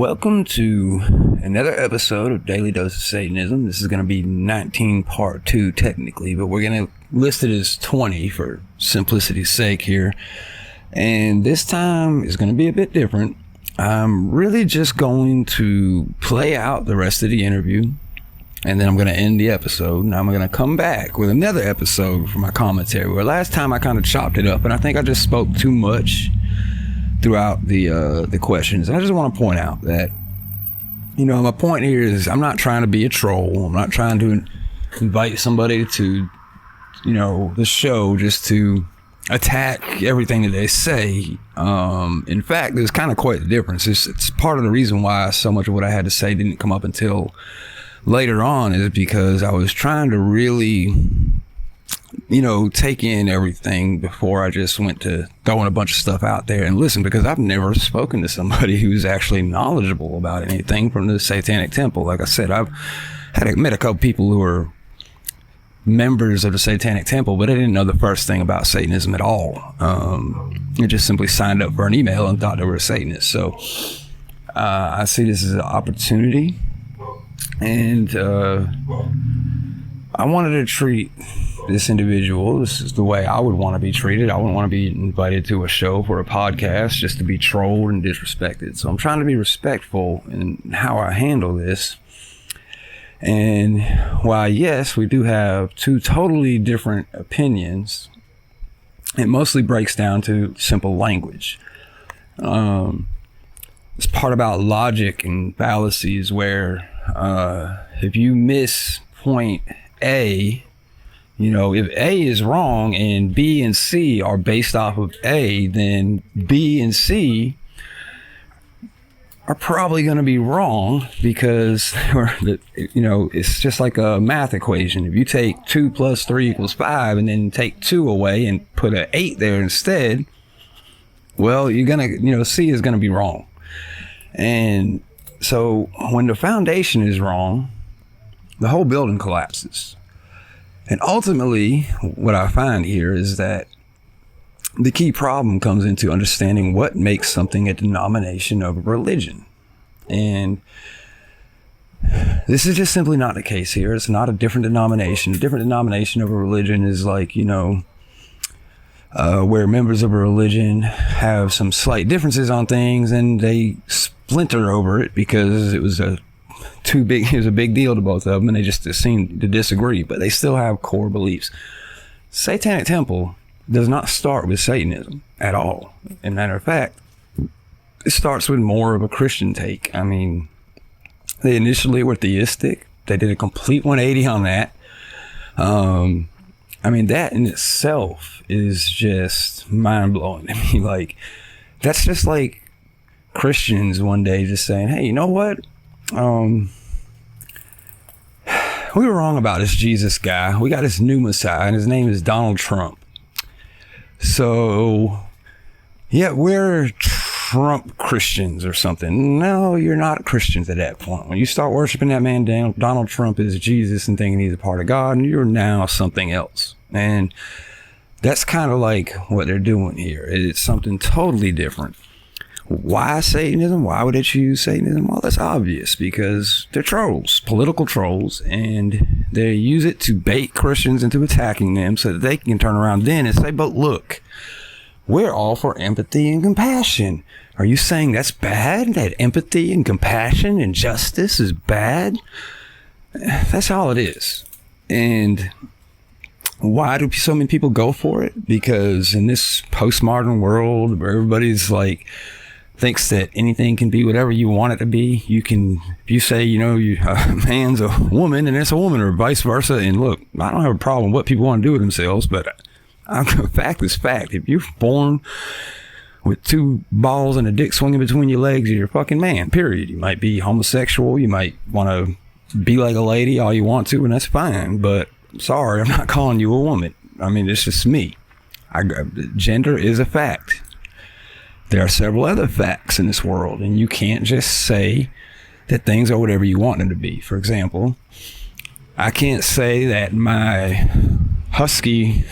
Welcome to another episode of Daily Dose of Satanism. This is going to be 19 part 2 technically, but we're going to list it as 20 for simplicity's sake here. And this time is going to be a bit different. I'm really just going to play out the rest of the interview, and then I'm going to end the episode, and I'm going to come back with another episode for my commentary, where last time I kind of chopped it up, and I think I just spoke too much throughout the questions. And I just want to point out that, you know, my point here is I'm not trying to be a troll. I'm not trying to invite somebody to, you know, the show just to attack everything that they say. In fact, there's kind of quite the difference. It's part of the reason why so much of what I had to say didn't come up until later on, is because I was trying to really, you know, take in everything before I just went to throwing a bunch of stuff out there and listen, because I've never spoken to somebody who's actually knowledgeable about anything from the Satanic Temple. Like I said, I've met a couple people who are members of the Satanic Temple, but I didn't know the first thing about Satanism at all. They just simply signed up for an email and thought they were a Satanist. So I see this as an opportunity, and I wanted to treat this individual, this is the way I would want to be treated. I wouldn't want to be invited to a show for a podcast just to be trolled and disrespected. So I'm trying to be respectful in how I handle this. And while, yes, we do have two totally different opinions, it mostly breaks down to simple language. It's part about logic and fallacies where if you miss point A, you know, if A is wrong and B and C are based off of A, then B and C are probably going to be wrong, because, you know, it's just like a math equation. If you take 2 plus 3 equals 5 and then take 2 away and put an 8 there instead, well, you're going to, you know, C is going to be wrong. And so when the foundation is wrong, the whole building collapses. And ultimately, what I find here is that the key problem comes into understanding what makes something a denomination of a religion. And this is just simply not the case here. It's not a different denomination. A different denomination of a religion is like, you know, where members of a religion have some slight differences on things and they splinter over it because it was a big deal to both of them, and they just seem to disagree, but they still have core beliefs. Satanic Temple does not start with Satanism at all. As a matter of fact, it starts with more of a Christian take. I mean, they initially were theistic. They did a complete 180 on that. I mean, that in itself is just mind-blowing. I mean, like, that's just like Christians one day just saying, hey, you know what? We were wrong about this Jesus guy. We got this new Messiah, and his name is Donald Trump. So, yeah, we're Trump Christians or something. No, you're not Christians at that point. When you start worshiping that man, Donald Trump is Jesus, and thinking he's a part of God, and you're now something else. And that's kind of like what they're doing here. It's something totally different. Why Satanism? Why would they choose Satanism? Well, that's obvious, because they're trolls, political trolls, and they use it to bait Christians into attacking them so that they can turn around then and say, but look, we're all for empathy and compassion. Are you saying that's bad? That empathy and compassion and justice is bad? That's all it is. And why do so many people go for it? Because in this postmodern world where everybody's like, thinks that anything can be whatever you want it to be. You can, if you say, you know, a man's a woman and it's a woman, or vice versa. And look, I don't have a problem with what people want to do with themselves, but fact is fact. If you're born with 2 balls and a dick swinging between your legs, you're a fucking man, period. You might be homosexual. You might want to be like a lady all you want to, and that's fine. But sorry, I'm not calling you a woman. I mean, it's just me. Gender is a fact. There are several other facts in this world, and you can't just say that things are whatever you want them to be. For example, I can't say that my Husky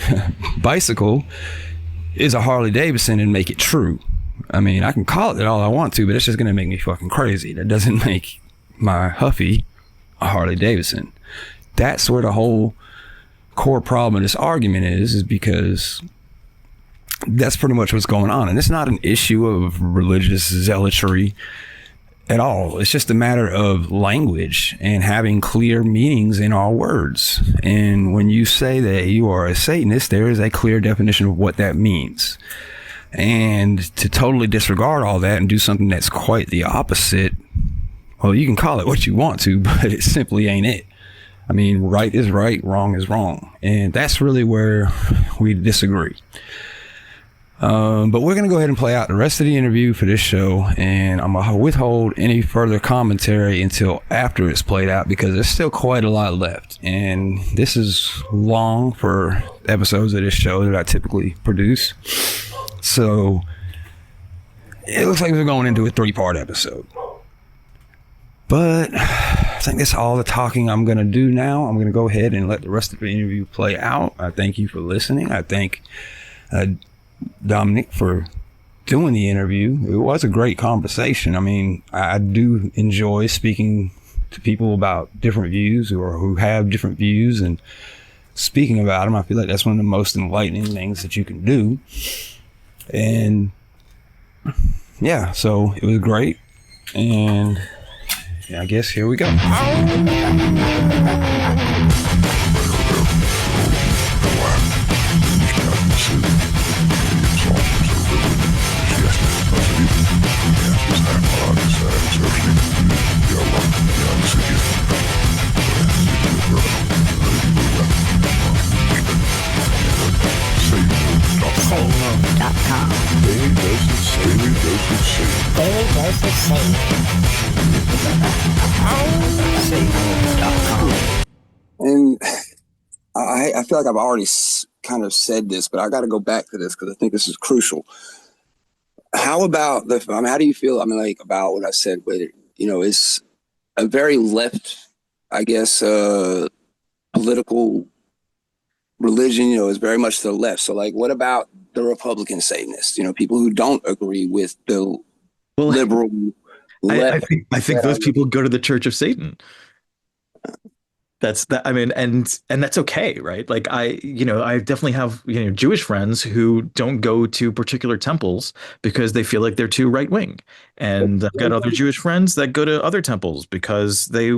bicycle is a Harley Davidson and make it true. I mean, I can call it all I want to, but it's just going to make me fucking crazy. That doesn't make my Huffy a Harley Davidson. That's where the whole core problem of this argument is because that's pretty much what's going on. And it's not an issue of religious zealotry at all. It's just a matter of language and having clear meanings in our words. And when you say that you are a Satanist, there is a clear definition of what that means. And to totally disregard all that and do something that's quite the opposite, well, you can call it what you want to, but it simply ain't it. I mean, right is right, wrong is wrong. And that's really where we disagree. But we're going to go ahead and play out the rest of the interview for this show, and I'm going to withhold any further commentary until after it's played out because there's still quite a lot left. And this is long for episodes of this show that I typically produce. So it looks like we're going into a 3-part episode. But I think that's all the talking I'm going to do now. I'm going to go ahead and let the rest of the interview play out. I thank you for listening. I thank Dominic for doing the interview. It was a great conversation. I mean, I do enjoy speaking to people about different views or who have different views and speaking about them. I feel like that's one of the most enlightening things that you can do. And yeah, so it was great. And I guess here we go. Satan.com. Daily dose of Satan. Satan.com. And I feel like I've already kind of said this, but I got to go back to this because I think this is crucial. How about how do you feel? I mean, like about what I said with it, it's a very left, I guess, political religion, is very much to the left. So like, what about the Republican Satanists, people who don't agree with the liberal left? I think those people go to the Church of Satan. That's that. I mean, and that's okay, right? Like I definitely have, Jewish friends who don't go to particular temples because they feel like they're too right wing. And I've got other Jewish friends that go to other temples because they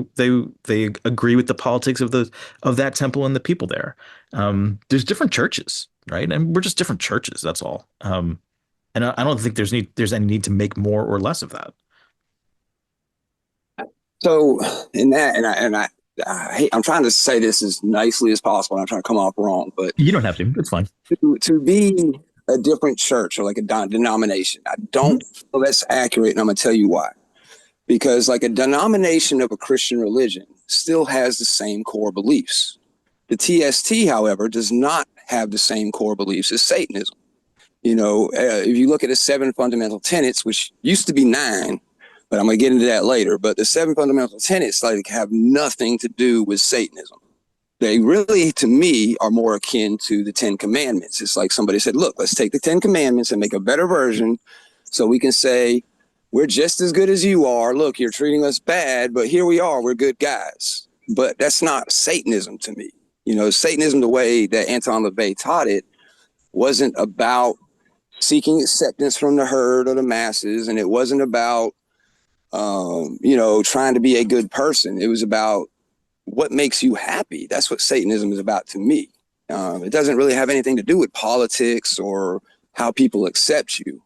agree with the politics of that temple and the people there. There's different churches, right? And we're just different churches. That's all. And I don't think there's any need to make more or less of that. So in that, I'm trying to say this as nicely as possible. I'm trying to come off wrong, but you don't have to. It's fine. To be a different church or like a denomination, I don't feel that's accurate, and I'm going to tell you why. Because like a denomination of a Christian religion still has the same core beliefs. The TST, however, does not have the same core beliefs as Satanism. If you look at the 7 fundamental tenets, which used to be 9, but I'm going to get into that later. But the 7 fundamental tenets have nothing to do with Satanism. They really, to me, are more akin to the 10 Commandments. It's like somebody said, look, let's take the 10 Commandments and make a better version so we can say, we're just as good as you are. Look, you're treating us bad, but here we are. We're good guys. But that's not Satanism to me. Satanism, the way that Anton LaVey taught it, wasn't about seeking acceptance from the herd or the masses. And it wasn't about trying to be a good person. It was about what makes you happy. That's what Satanism is about to me. It doesn't really have anything to do with politics or how people accept you.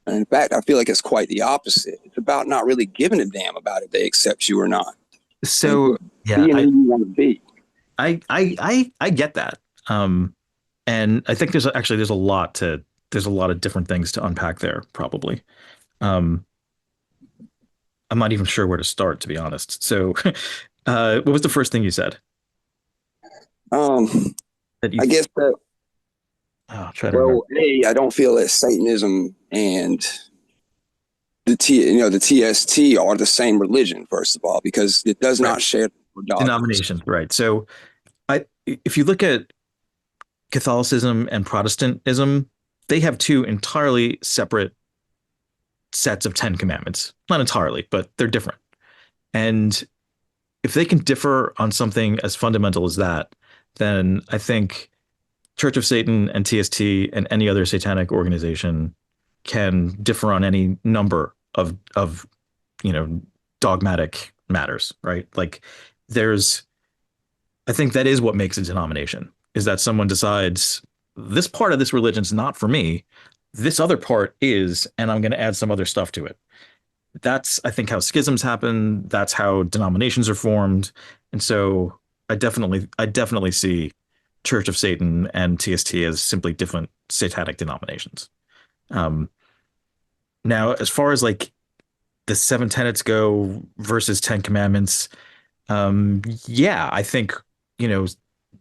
And in fact, I feel like it's quite the opposite. It's about not really giving a damn about if they accept you or not. So being who you want to be. I get that. And I think there's a lot of different things to unpack there, probably. I'm not even sure where to start, to be honest. So, what was the first thing you said? I guess that. I don't feel that Satanism and the TST are the same religion. First of all, because it does not share denominations, right? So, if you look at Catholicism and Protestantism, they have 2 entirely separate sets of 10 commandments. Not entirely, but they're different. And if they can differ on something as fundamental as that, then I think Church of Satan and TST and any other satanic organization can differ on any number of dogmatic matters, right? Like there's I think that is what makes a denomination, is that someone decides this part of this religion's not for me. This other part is, and I'm going to add some other stuff to it. That's, I think, how schisms happen. That's how denominations are formed. And so I definitely see Church of Satan and TST as simply different satanic denominations. Um, Now, as far as like the seven tenets go versus 10 commandments, yeah, I think, you know,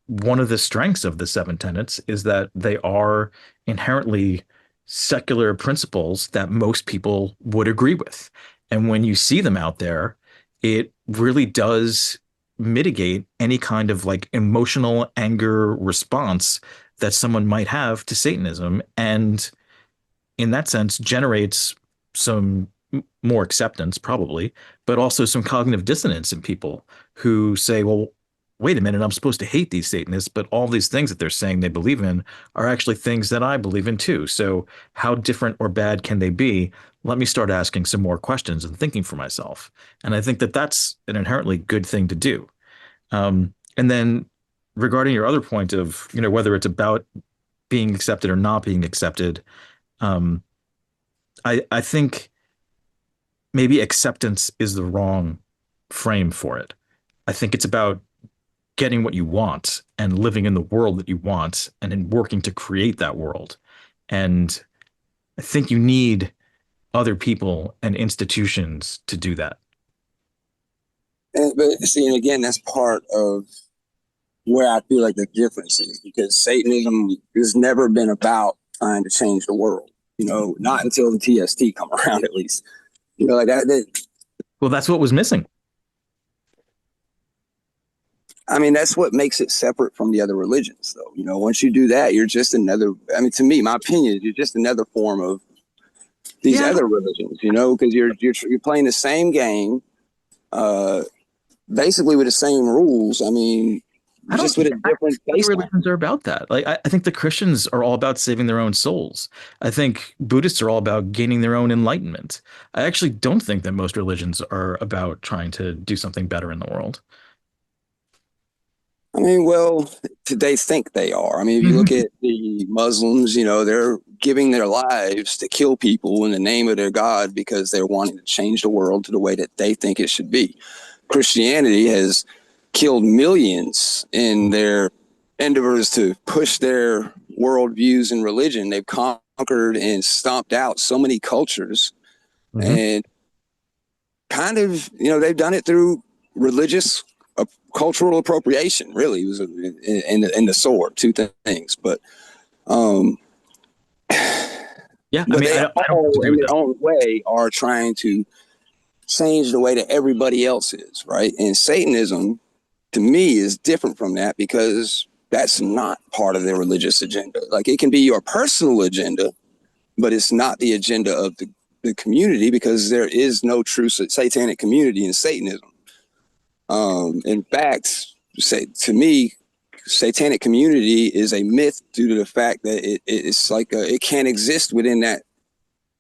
one of the strengths of the seven tenets is that they are inherently secular principles that most people would agree with. And when you see them out there, it really does mitigate any kind of like emotional anger response that someone might have to Satanism. And in that sense, generates some more acceptance, probably, but also some cognitive dissonance in people who say, well, wait a minute, I'm supposed to hate these Satanists, but all these things that they're saying they believe in are actually things that I believe in too. So how different or bad can they be? Let me start asking some more questions and thinking for myself. And I think that that's an inherently good thing to do. And then regarding your other point of, whether it's about being accepted or not being accepted, um, I think maybe acceptance is the wrong frame for it. I think it's about getting what you want and living in the world that you want and then working to create that world. And I think you need other people and institutions to do that. But see, and again, that's part of where I feel like the difference is, because Satanism has never been about trying to change the world. Not until the TST come around, at least. Like that. Well, that's what was missing. I mean, that's what makes it separate from the other religions, though. Once you do that, you're just another. I mean, to me, my opinion, you're just another form of these other religions. Because you're playing the same game, basically with the same rules. I mean, just with a different baseline. Religions are about that. Like I think the Christians are all about saving their own souls. I think Buddhists are all about gaining their own enlightenment. I actually don't think that most religions are about trying to do something better in the world. I mean, well, they think they are. I mean, if you look at the Muslims, they're giving their lives to kill people in the name of their God because they're wanting to change the world to the way that they think it should be. Christianity has killed millions in their endeavors to push their worldviews and religion. They've conquered and stomped out so many cultures, and kind of, they've done it through religious cultural appropriation. Really, it was in the sword, two things. But yeah, but they all in their own way are trying to change the way that everybody else is, right? And Satanism, to me, is different from that, because that's not part of their religious agenda. Like, it can be your personal agenda, but it's not the agenda of the community, because there is no true satanic community in Satanism. In fact, to me, satanic community is a myth due to the fact that it's like it can't exist within that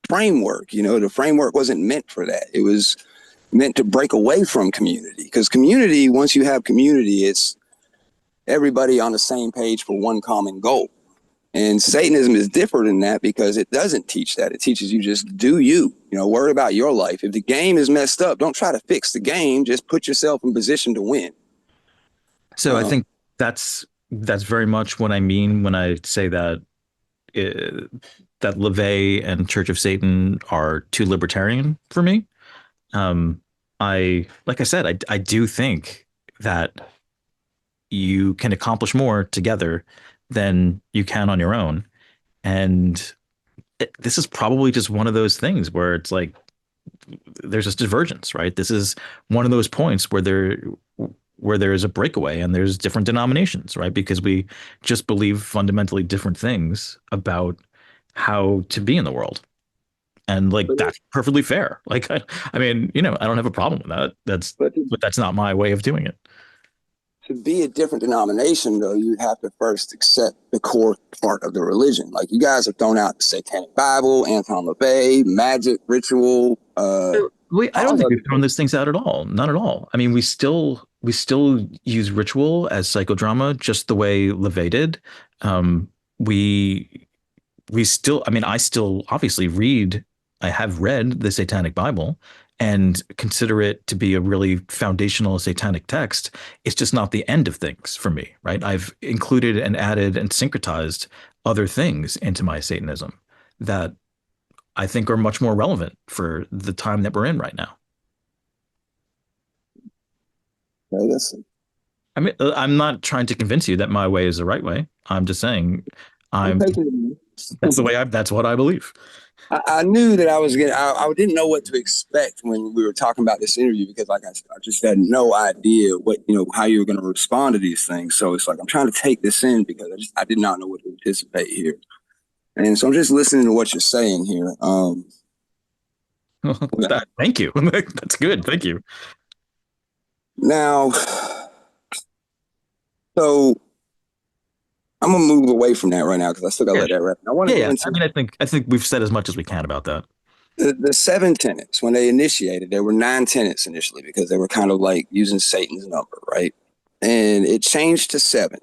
framework. The framework wasn't meant for that. It was meant to break away from community, because community, once you have community, it's everybody on the same page for one common goal. And Satanism is different in that, because it doesn't teach that. It teaches you just do you, worry about your life. If the game is messed up, don't try to fix the game. Just put yourself in position to win. So I think that's very much what I mean when I say that that LaVey and Church of Satan are too libertarian for me. Like I said, I do think that you can accomplish more together than you can on your own. And this is probably just one of those things where it's like there's this divergence, right? This is one of those points where there is a breakaway and there's different denominations, right? Because we just believe fundamentally different things about how to be in the world. And like But that's perfectly fair. Like I mean, I don't have a problem with that. but But that's not my way of doing it. to be a different denomination, though, you have to first accept the core part of the religion. Like you guys have thrown out the Satanic Bible, Anton LaVey, magic, ritual. I don't think we've thrown those things out at all. Not at all. I mean, we still use ritual as psychodrama, just the way LaVey did. We we still, I mean, I still obviously read, I have read the Satanic Bible and consider it to be a really foundational satanic text. It's just not the end of things for me, right? I've included and added and syncretized other things into my Satanism that I think are much more relevant for the time that we're in right now. Listen, I mean, I'm not trying to convince you that my way is the right way. I'm just saying I'm I'm taking. that's what I believe. I knew that I was getting. I didn't know what to expect when we were talking about this interview because, like I just had no idea what how you were going to respond to these things. So it's like I'm trying to take this in because I did not know what to anticipate here, and so I'm just listening to what you're saying here. Thank you. That's good. Thank you. Now, so I'm gonna move away from that right now because I still got to Yeah, let that rest. I want to yeah, go yeah. I into mean, I think we've said as much as we can about that. the seven tenets. When they initiated, there were nine tenets initially because they were kind of like using Satan's number, right? And it changed to seven.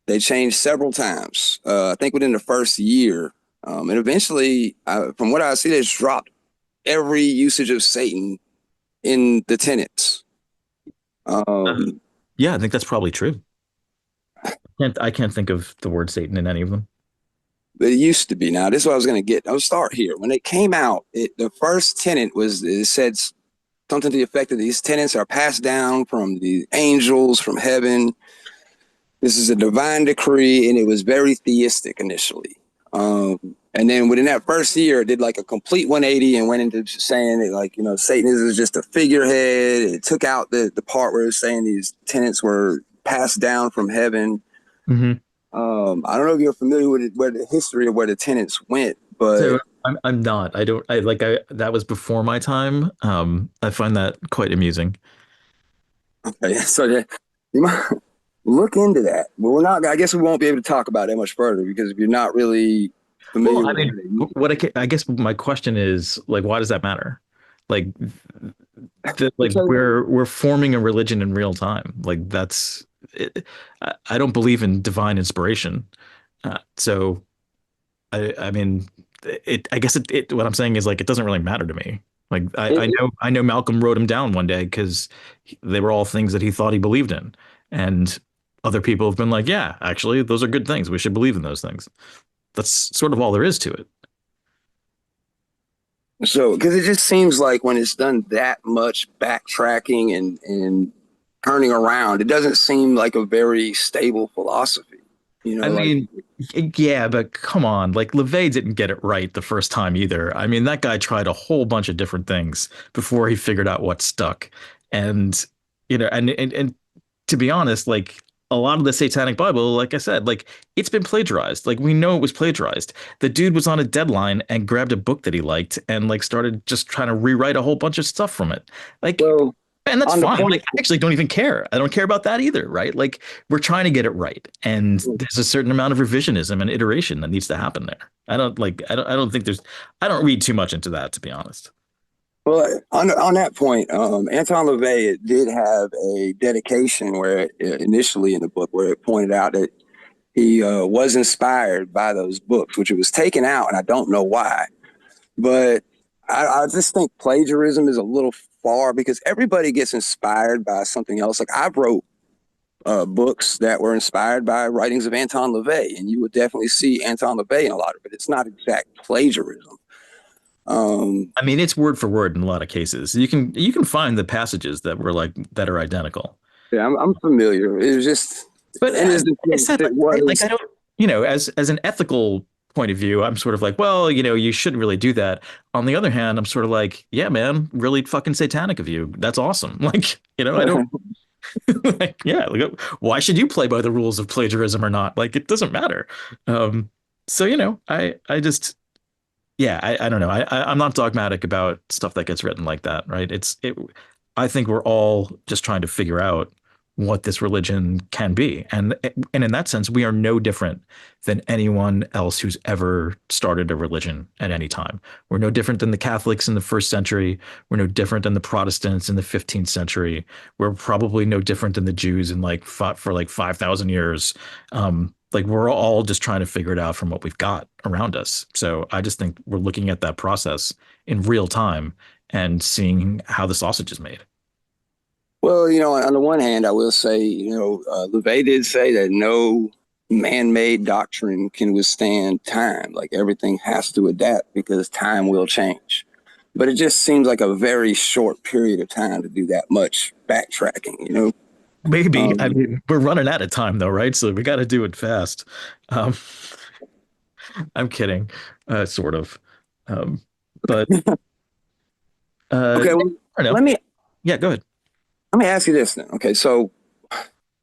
They changed several times. I think within the first year, and eventually, from what I see, they just dropped every usage of Satan in the tenets. Uh, Um, yeah, I think that's probably true. I can't think of the word Satan in any of them. But it used to be. Now, this is what I was going to get. I'll start here. When it came out, the first tenet was it said something to the effect that these tenets are passed down from the angels from heaven. This is a divine decree, and it was very theistic initially. And then within that first year, it did like a complete 180 and went into saying that, like, Satanism is just a figurehead. It took out the part where it's saying these tenets were passed down from heaven. Hmm. I don't know if you're familiar with where the history of where the tenants went, but So I'm not. I don't. I like. I that was before my time. I find that quite amusing. okay, so that you might look into that. But we're not. I guess we won't be able to talk about that much further because if you're not really familiar Well, I with mean, I guess my question is like, why does that matter? Like, like because we're forming a religion in real time. Like that's. I don't believe in divine inspiration. So I mean, I guess what I'm saying is like it doesn't really matter to me. Like I it, know Malcolm wrote him down one day because they were all things that he thought he believed in, and other people have been like, yeah, actually, those are good things. We should believe in those things. That's sort of all there is to it. so because it just seems like when it's done that much backtracking and turning around, it doesn't seem like a very stable philosophy. I Like mean, yeah, but come on, like LeVay didn't get it right the first time either. I mean, that guy tried a whole bunch of different things before he figured out what stuck. And and to be honest, like a lot of the Satanic Bible, like I said, like it's been plagiarized. Like we know it was plagiarized. The dude was on a deadline and grabbed a book that he liked and like started just trying to rewrite a whole bunch of stuff from it. Like, well, and that's on the fine. point. Like I actually don't even care. I don't care about that either, right? Like we're trying to get it right. And there's a certain amount of revisionism and iteration that needs to happen there. I don't think I don't read too much into that, to be honest. Well, on that point, Anton LaVey did have a dedication where initially in the book where it pointed out that he was inspired by those books, which it was taken out, and I don't know why. But I just think plagiarism is a little far because everybody gets inspired by something else. Like I wrote books that were inspired by writings of Anton LaVey, and you would definitely see Anton LaVey in a lot of it. It's not exact plagiarism. I mean, it's word for word in a lot of cases. You can find the passages that were like that are identical. Yeah, I'm familiar. It was just, But and it's I said, it like was. I don't, as an ethical point of view, I'm sort of like, well, you shouldn't really do that. On the other hand, I'm sort of like, yeah, man, really fucking satanic of you. That's awesome. Like, I don't like, yeah, like, why should you play by the rules of plagiarism or not? Like, it doesn't matter. So, I just Yeah, I don't know. I'm not dogmatic about stuff that gets written like that, right? I think we're all just trying to figure out what this religion can be. And in that sense, we are no different than anyone else who's ever started a religion at any time. We're no different than the Catholics in the first century. We're no different than the Protestants in the 15th century. We're probably no different than the Jews in like for like 5,000 years. Like we're all just trying to figure it out from what we've got around us. So I just think we're looking at that process in real time and seeing how the sausage is made. Well, on the one hand, I will say, LeVay did say that no man-made doctrine can withstand time. Like everything has to adapt because time will change. But it just seems like a very short period of time to do that much backtracking. Maybe. I Um, mean, we're running out of time though, right? So we got to do it fast. Um, I'm kidding, sort of. Um, but okay, yeah, well, I don't let know. me Yeah, go ahead. let me ask you this then. Okay, so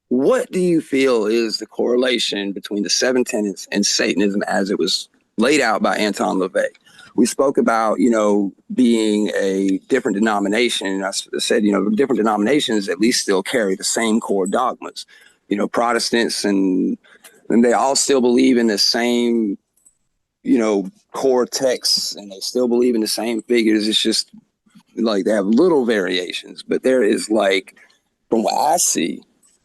what do you feel is the correlation between the seven tenets and Satanism as it was laid out by Anton LaVey? We spoke about, being a different denomination. And I said, different denominations at least still carry the same core dogmas. Protestants and they all still believe in the same, core texts, and they still believe in the same figures. It's just like they have little variations, but there is like, from what I see,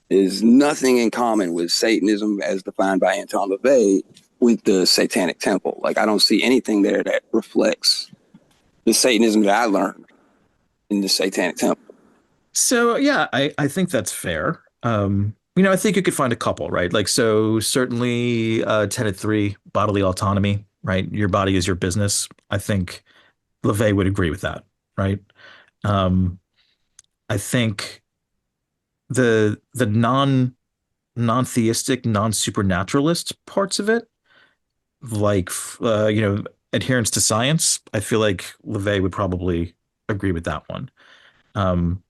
is nothing in common with Satanism as defined by Anton LaVey with the Satanic Temple. Like I don't see anything there that reflects the Satanism that I learned in the Satanic Temple. So yeah, I think that's fair. I think you could find a couple, right? Like so certainly tenet three, bodily autonomy, right? Your body is your business. I think LaVey would agree with that, right? Um, I think the non-theistic, non-supernaturalist parts of it, like adherence to science, I feel like LaVey would probably agree with that one. Um,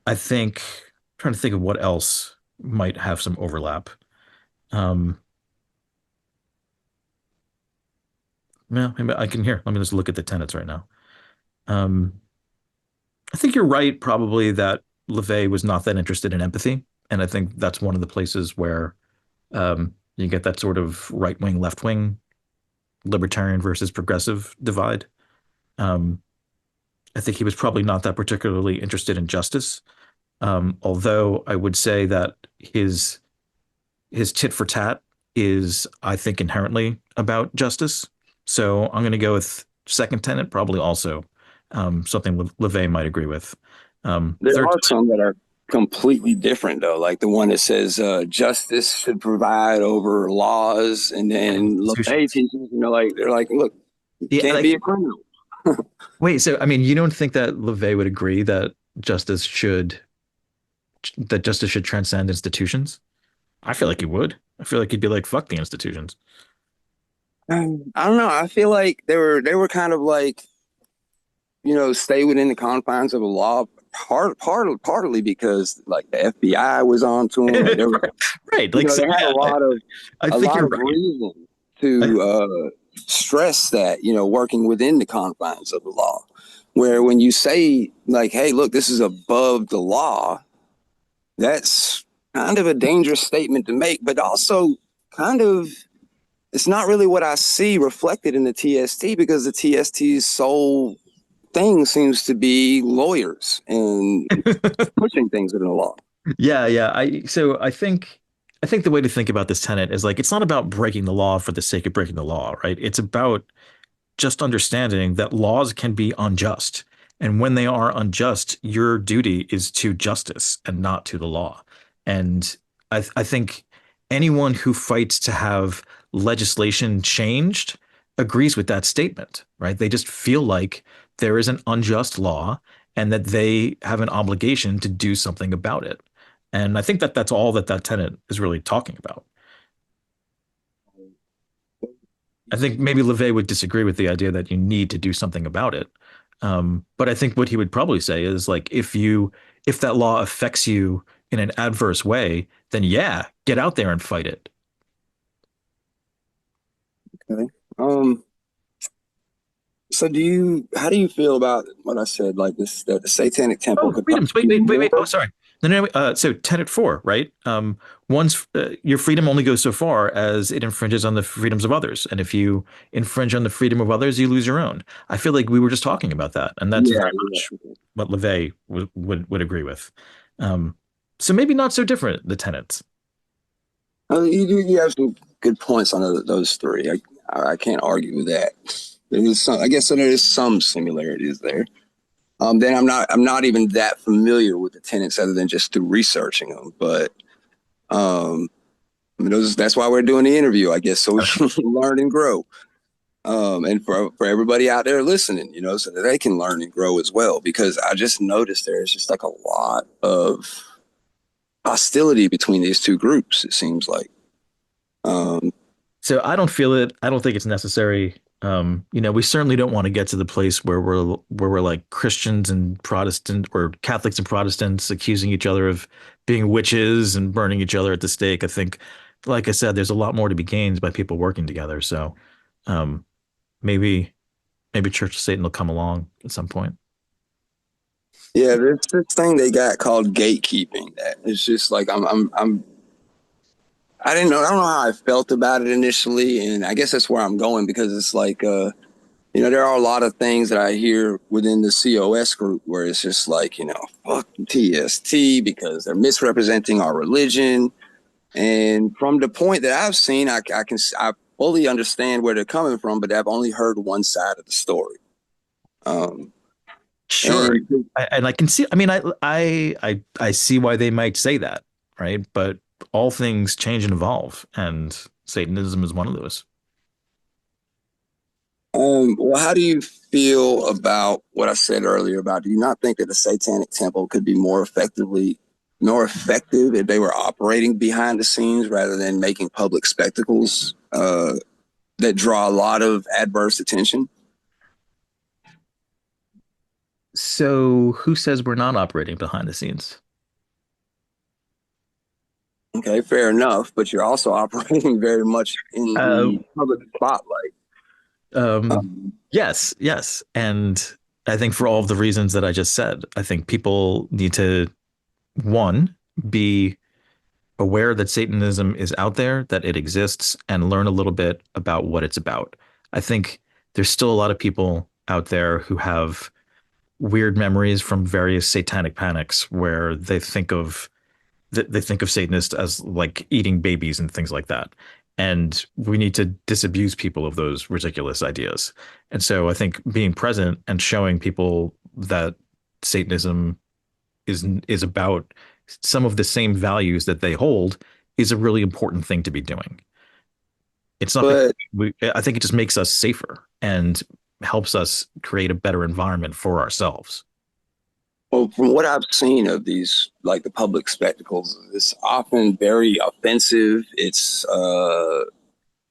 I think trying to think of what else might have some overlap. Um, yeah, maybe I can hear. Let me just look at the tenets right now. Um, I think you're right, probably that LaVey was not that interested in empathy, and I think that's one of the places where you get that sort of right wing, left wing, libertarian versus progressive divide. Um, I think he was probably not that particularly interested in justice, although I would say that his tit for tat is, I think, inherently about justice. So I'm going to go with second tenet, probably also something LaVey might agree with. There Third, are some that are completely different though, like the one that says justice should provide over laws, and then LaVey institutions. teaches, like they're like, look, you Yeah, can't like be a criminal. wait. So I mean, you don't think that LaVey would agree that justice should transcend institutions? I feel like he would. I feel like he'd be like, "Fuck the institutions." I don't know. I feel like they were kind of like, stay within the confines of the law. Partly because like the FBI was on to them, and there was, Right. Like so. they had Yeah, I a think lot you're of right. reason I, to stress that, working within the confines of the law. Where when you say like, hey, look, this is above the law, that's kind of a dangerous statement to make, but also kind of it's not really what I see reflected in the TST, because the TST's sole thing seems to be lawyers and pushing things within the law. yeah, yeah. I think the way to think about this tenet is like it's not about breaking the law for the sake of breaking the law, right? It's about just understanding that laws can be unjust. And when they are unjust, your duty is to justice and not to the law. And I think anyone who fights to have legislation changed agrees with that statement, right? They just feel like there is an unjust law and that they have an obligation to do something about it. And I think that that's all that that tenant is really talking about. I think maybe LeVay would disagree with the idea that you need to do something about it. But I think what he would probably say is like if that law affects you in an adverse way, then yeah, get out there and fight it. Okay. So how do you feel about what I said, like this, that the Satanic Temple Oh, could freedoms. probably be Wait. Oh, more? sorry. No. So tenet four, right? Once your freedom only goes so far as it infringes on the freedoms of others, and if you infringe on the freedom of others, you lose your own. I feel like we were just talking about that, and that's Yeah, very much what LeVay would agree with. Um, so maybe not so different the tenets. you have some good points on those three. I can't argue with that. There is some, I guess, so there is some similarities there. Then I'm not even that familiar with the tenets other than just through researching them. But um, I mean, that's why we're doing the interview, I guess, so we can learn and grow. And for everybody out there listening, so that they can learn and grow as well. Because I just noticed there's just like a lot of hostility between these two groups. It seems like. Um, So I don't feel it. I don't think it's necessary. We certainly don't want to get to the place where we're like Christians and Protestant or Catholics and Protestants accusing each other of being witches and burning each other at the stake. I think, like I said, there's a lot more to be gained by people working together. So um, maybe maybe Church of Satan will come along at some point. yeah, there's this thing they got called gatekeeping. That it's just like I didn't know. I don't know how I felt about it initially, and I guess that's where I'm going because it's like, there are a lot of things that I hear within the COS group where it's just like, fuck TST because they're misrepresenting our religion. And from the point that I've seen, I fully understand where they're coming from, but I've only heard one side of the story. Um, Sure, and and I can see. I mean, I see why they might say that, right? But all things change and evolve, and Satanism is one of those. well, how do you feel about what I said earlier about, do you not think that the Satanic Temple could be more effective if they were operating behind the scenes rather than making public spectacles that draw a lot of adverse attention? So who says we're not operating behind the scenes? Okay, fair enough, but you're also operating very much in Uh, the public spotlight. um, Um, yes. And I think for all of the reasons that I just said, I think people need to, one, be aware that Satanism is out there, that it exists, and learn a little bit about what it's about. I think there's still a lot of people out there who have weird memories from various satanic panics where they think of Satanists as like eating babies and things like that. And we need to disabuse people of those ridiculous ideas. And so I think being present and showing people that Satanism is about some of the same values that they hold is a really important thing to be doing. It's not because but I think it just makes us safer and helps us create a better environment for ourselves. well, from what I've seen of these, like the public spectacles, it's often very offensive. It's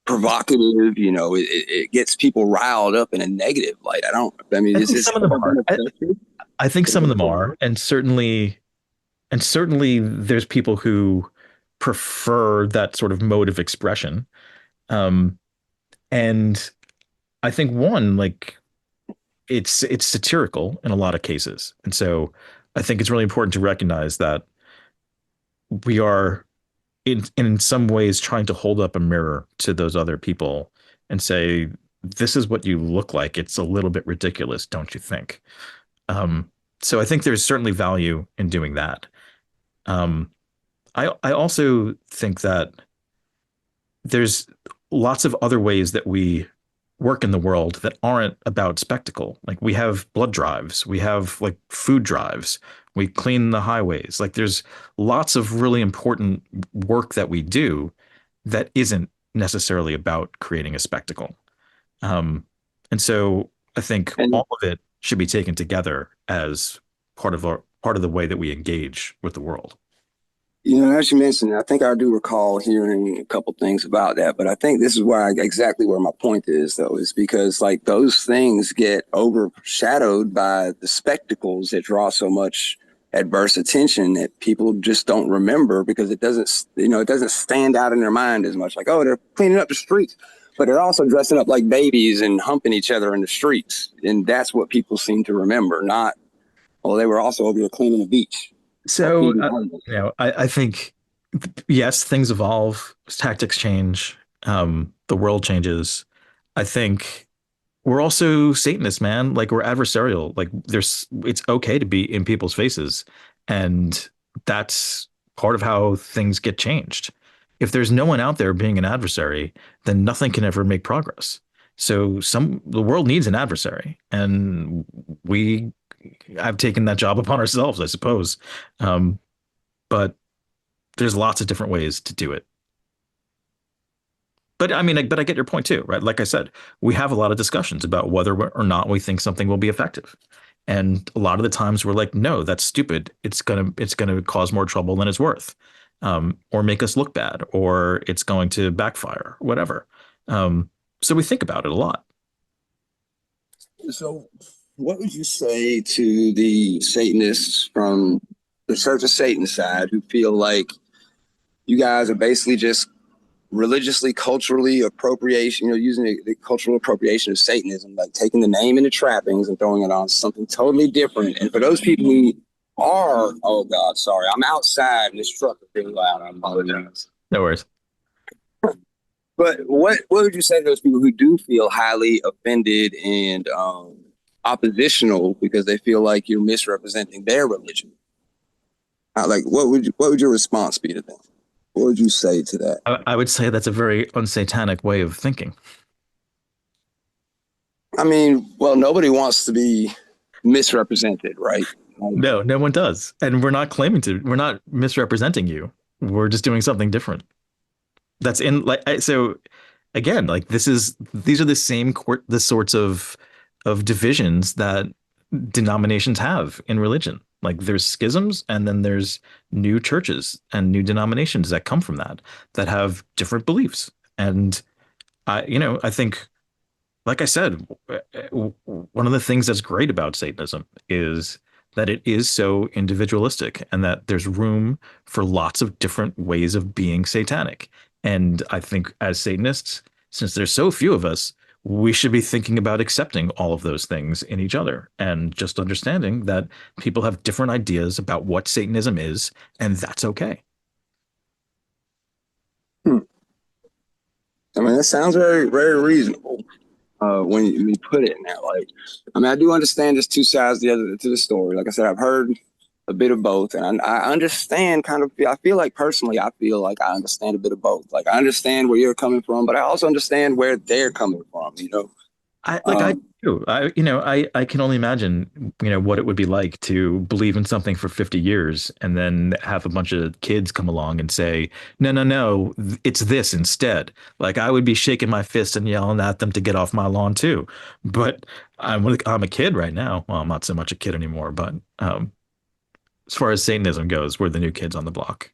provocative. It gets people riled up in a negative light. I mean, I is think this some of them are. effective? I think some of them are, and certainly there's people who prefer that sort of mode of expression. Um, and I think one, like it's satirical in a lot of cases. And so I think it's really important to recognize that we are in some ways trying to hold up a mirror to those other people and say, this is what you look like. It's a little bit ridiculous, don't you think? Um, so I think there's certainly value in doing that. Um, I also think that there's lots of other ways that we work in the world that aren't about spectacle. Like we have blood drives, we have like food drives, we clean the highways. Like there's lots of really important work that we do that isn't necessarily about creating a spectacle. Um, and so I think And all of it should be taken together as part of the way that we engage with the world. as you mentioned, I think I do recall hearing a couple things about that, but I think this is exactly where my point is, though, is because like those things get overshadowed by the spectacles that draw so much adverse attention that people just don't remember because it doesn't stand out in their mind as much. Like, oh, they're cleaning up the streets. but they're also dressing up like babies and humping each other in the streets. And that's what people seem to remember, not, well, they were also over here cleaning the beach. So, I think, yes, things evolve, tactics change, the world changes. I think we're also Satanists, man. Like we're adversarial. Like it's okay to be in people's faces. And that's part of how things get changed. If there's no one out there being an adversary, then nothing can ever make progress. So the world needs an adversary. And we have taken that job upon ourselves, I suppose. Um, but there's lots of different ways to do it. But I mean, but I get your point too, right? Like I said, we have a lot of discussions about whether or not we think something will be effective. And a lot of the times we're like, no, that's stupid. It's gonna cause more trouble than it's worth, or make us look bad, or it's going to backfire, whatever. So we think about it a lot. So, what would you say to the Satanists from the Church of Satan side who feel like you guys are basically just religiously, culturally appropriation, using the cultural appropriation of Satanism, like taking the name and the trappings and throwing it on something totally different? And for those people who are, oh God, sorry, I'm outside and this truck is really loud. I apologize. No worries. But what would you say to those people who do feel highly offended and oppositional because they feel like you're misrepresenting their religion? Like, what would your response be to them? What would you say to that? I would say that's a very unsatanic way of thinking. I mean, well, nobody wants to be misrepresented, right? No, no one does. And we're not claiming to, we're not misrepresenting you. We're just doing something different. That's in like, so again, like these are the sorts of divisions that denominations have in religion. Like there's schisms and then there's new churches and new denominations that come from that have different beliefs. And I think, like I said, one of the things that's great about Satanism is that it is so individualistic and that there's room for lots of different ways of being satanic. And I think as Satanists, since there's so few of us, we should be thinking about accepting all of those things in each other and just understanding that people have different ideas about what Satanism is, and that's okay. I mean, that sounds very, very reasonable when you put it in that light. I mean, I do understand there's two sides to the story. Like I said, I've heard a bit of both, and I understand kind of. I feel like personally, I feel like I understand a bit of both. Like I understand where you're coming from, but I also understand where they're coming from. I do. I can only imagine, what it would be like to believe in something for 50 years and then have a bunch of kids come along and say, no, no, no, it's this instead. Like I would be shaking my fist and yelling at them to get off my lawn too. But I'm a kid right now. Well, I'm not so much a kid anymore, but as far as Satanism goes, we're the new kids on the block.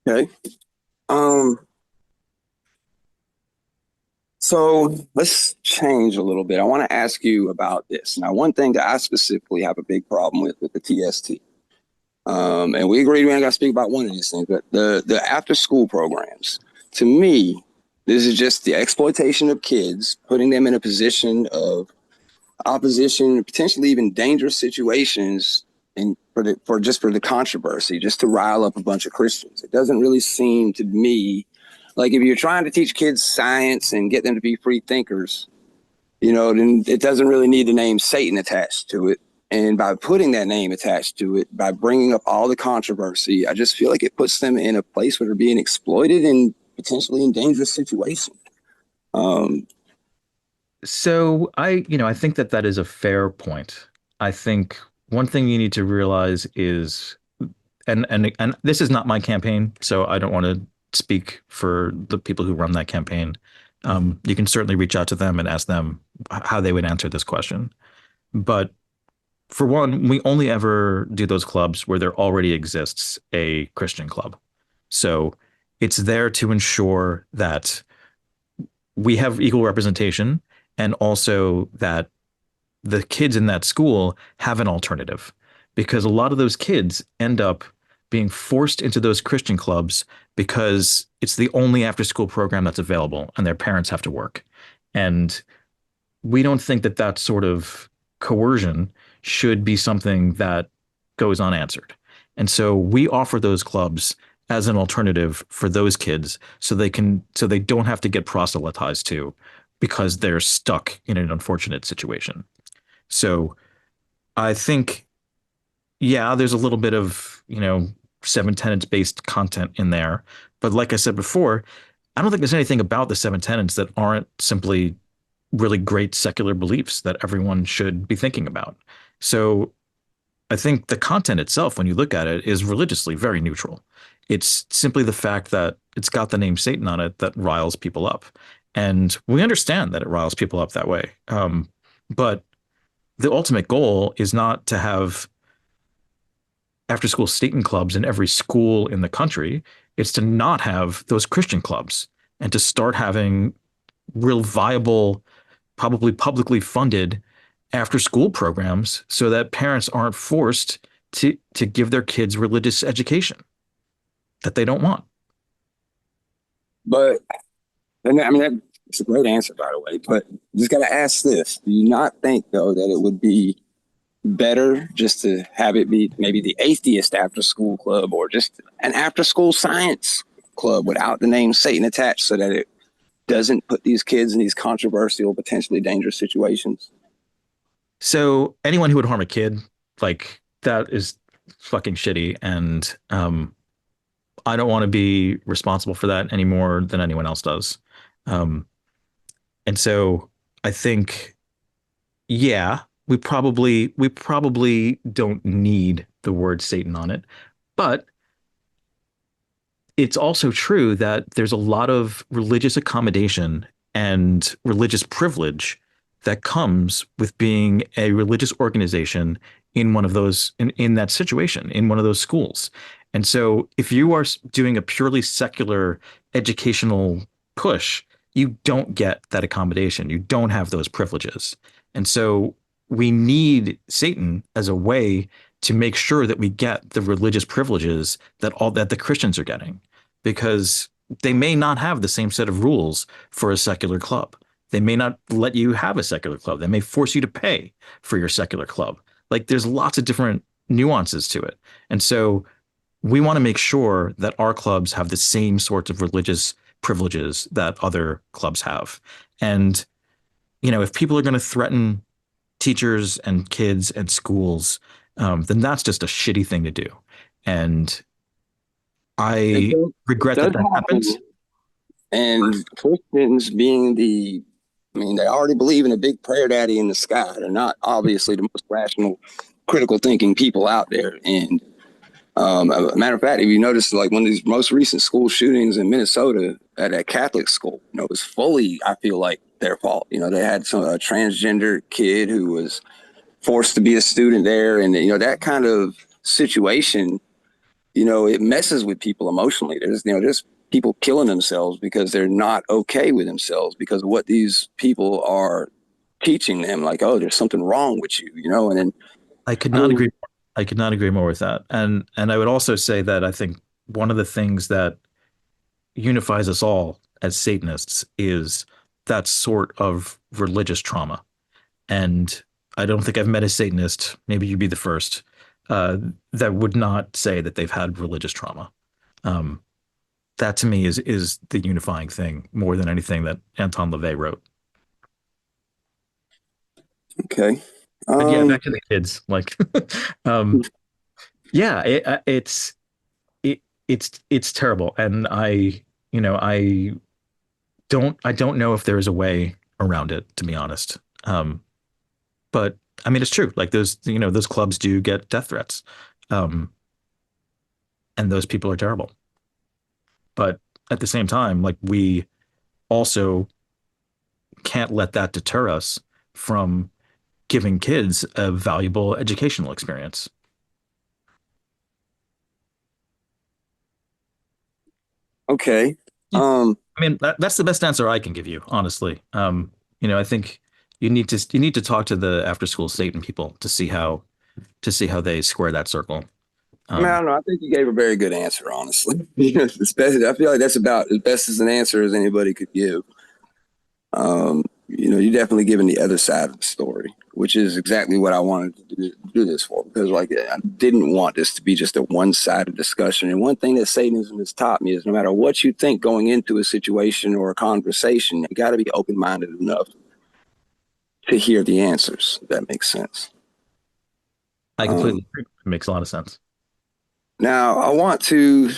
Okay. So let's change a little bit. I want to ask you about this. Now, one thing that I specifically have a big problem with the TST, and we agreed we ain't got to speak about one of these things, but the after school programs. To me, this is just the exploitation of kids, putting them in a position of opposition, potentially even dangerous situations, and for the controversy, just to rile up a bunch of Christians. It doesn't really seem to me like if you're trying to teach kids science and get them to be free thinkers, then it doesn't really need the name Satan attached to it. And by putting that name attached to it, by bringing up all the controversy, I just feel like it puts them in a place where they're being exploited and potentially in dangerous situations. So I think that is a fair point. I think one thing you need to realize is, and this is not my campaign, so I don't want to speak for the people who run that campaign. You can certainly reach out to them and ask them how they would answer this question. But for one, we only ever do those clubs where there already exists a Christian club. So it's there to ensure that we have equal representation and also that the kids in that school have an alternative, because a lot of those kids end up being forced into those Christian clubs because it's the only after school program that's available and their parents have to work. And we don't think that that sort of coercion should be something that goes unanswered. And so we offer those clubs as an alternative for those kids so they don't have to get proselytized to because they're stuck in an unfortunate situation. So I think, yeah, there's a little bit of, seven tenets based content in there. But like I said before, I don't think there's anything about the seven tenets that aren't simply really great secular beliefs that everyone should be thinking about. So I think the content itself, when you look at it, is religiously very neutral. It's simply the fact that it's got the name Satan on it that riles people up. And we understand that it riles people up that way. But the ultimate goal is not to have after school Satan clubs in every school in the country. It's to not have those Christian clubs and to start having real viable, probably publicly funded after school programs so that parents aren't forced to give their kids religious education that they don't want. But and I mean that's a great answer, by the way. But just got to ask this: do you not think though that it would be better just to have it be maybe the atheist after school club or just an after school science club without the name Satan attached, so that it doesn't put these kids in these controversial, potentially dangerous situations? So anyone who would harm a kid, like that is fucking shitty. And I don't want to be responsible for that any more than anyone else does. Um, and so I think, yeah, we probably don't need the word Satan on it, but it's also true that there's a lot of religious accommodation and religious privilege that comes with being a religious organization in one of those in that situation in one of those schools. And so if you are doing a purely secular educational push, you don't get that accommodation. You don't have those privileges. And so we need Satan as a way to make sure that we get the religious privileges that the Christians are getting, because they may not have the same set of rules for a secular club. They may not let you have a secular club. They may force you to pay for your secular club. Like there's lots of different nuances to it. And so we want to make sure that our clubs have the same sorts of religious privileges that other clubs have. And, if people are going to threaten teachers and kids and schools, then that's just a shitty thing to do. And I regret that that happens. And Christians being they already believe in a big prayer daddy in the sky. They're not obviously the most rational, critical thinking people out there. And a matter of fact, if you notice, like one of these most recent school shootings in Minnesota at a Catholic school, it was fully, I feel like, their fault. They had a transgender kid who was forced to be a student there. And, that kind of situation, it messes with people emotionally. There's people killing themselves because they're not okay with themselves because of what these people are teaching them. Like, oh, there's something wrong with you, and then I could not agree. I could not agree more with that. And I would also say that I think one of the things that unifies us all as Satanists is that sort of religious trauma. And I don't think I've met a Satanist, maybe you'd be the first, that would not say that they've had religious trauma. That to me is the unifying thing more than anything that Anton LaVey wrote. Okay. But yeah, back to the kids. Like, yeah, it's terrible, and I don't know if there is a way around it, to be honest. But I mean, it's true. Like those clubs do get death threats, and those people are terrible. But at the same time, like we also can't let that deter us from giving kids a valuable educational experience. Okay. Yeah. I mean, that's the best answer I can give you, honestly. I think you need to talk to the after school Satan people to see how they square that circle. I mean, I don't know. I think you gave a very good answer, honestly. Especially, I feel like that's about as best as an answer as anybody could give. You're definitely giving the other side of the story, which is exactly what I wanted to do this for, because like I didn't want this to be just a one-sided discussion. And one thing that Satanism has taught me is no matter what you think going into a situation or a conversation, you got to be open-minded enough to hear the answers. If that makes sense. I completely agree. It makes a lot of sense. Now, I want to